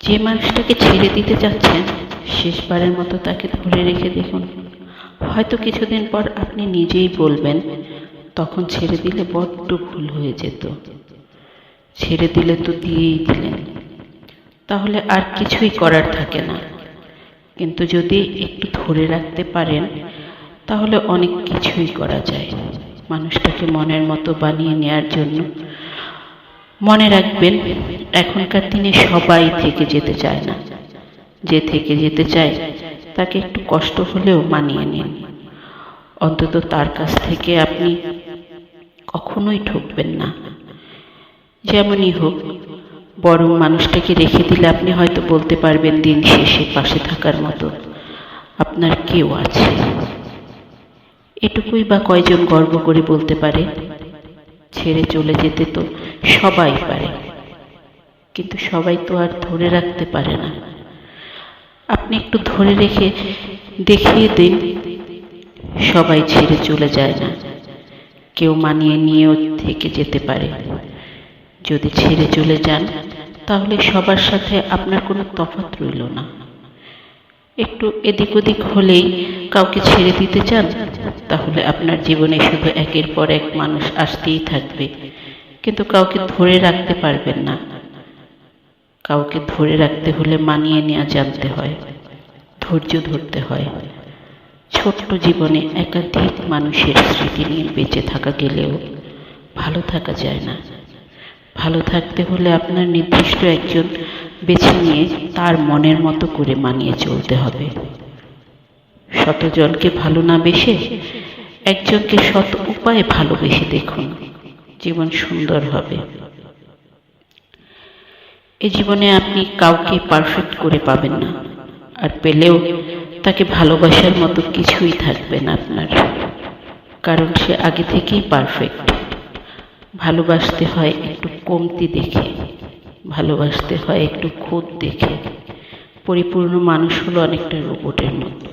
যে মানুষটাকে ছেড়ে দিতে চাচ্ছেন শেষবারের মতো তাকে ধরে রেখে দেখুন। হয়তো কিছুদিন পর আপনি নিজেই বলবেন, তখন ছেড়ে দিলে বড্ড ভুল হয়ে যেত, ছেড়ে দিলে তো দিয়েই দিলেন, তাহলে আর কিছুই করার থাকে না। কিন্তু যদি একটু ধরে রাখতে পারেন তাহলে অনেক কিছুই করা যায় মানুষটাকে মনের মতো বানিয়ে নেওয়ার জন্য। মনে রাখবেন, এখনকার দিনে সবাই থেকে যেতে চায় না। যে থেকে যেতে চায় তাকে একটু কষ্ট হলেও মানিয়ে নিন। অন্তত তার কাছ থেকে আপনি কখনোই ঠকবেন না। যেমনই হোক, বরং মানুষটাকে রেখে দিলে আপনি হয়তো বলতে পারবেন দিন শেষে পাশে থাকার মতো আপনার কেউ আছে। এটুকুই বা কয়জন গর্ব করে বলতে পারে? ছেড়ে চলে যেতে তো সবাই পারে, কিন্তু সবাই তো আর ধরে রাখতে পারে না। আপনি একটু ধরে রেখে দেখিয়ে দিন, সবাই ছেড়ে চলে যায় না, কেউ মানিয়ে নিয়েও থেকে যেতে পারে। যদি ছেড়ে চলে যান তাহলে সবার সাথে আপনার কোনো তফাৎ রইল না। একটু এদিক ওদিক হলেই কাউকে ছেড়ে দিতে চান, তাহলে আপনার জীবনে শুধু একের পর এক মানুষ আসতেই থাকবে, কিন্তু কাউকে ধরে রাখতে পারবেন না। কাউকে ধরে রাখতে হলে মানিয়ে নেওয়া জানতে হয়, ধৈর্য ধরতে হয়। ছোট্ট জীবনে একাধিক মানুষের স্মৃতি নিয়ে বেঁচে থাকা গেলেও ভালো থাকা যায় না। ভালো থাকতে হলে আপনার নির্দিষ্ট একজন বেছে নিয়ে তার মনের মতো করে মানিয়ে চলতে হবে। শতজনকে ভালো না বেসে একজনকে শত উপায়ে ভালোবেসে দেখুন, জীবন সুন্দর হবে। এই জীবনে আপনি কাউকে পারফেক্ট করে পাবেন না, আর পেলেও তাকে ভালোবাসার মতো কিছুই থাকবে না আপনার, কারণ সে আগে থেকেই পারফেক্ট। ভালোবাসতে হয় একটু কমতি দেখে, ভালোবাসতে হয় একটু খুঁত দেখে। পরিপূর্ণ মানুষ হলো অনেকটা রোবটের মতো।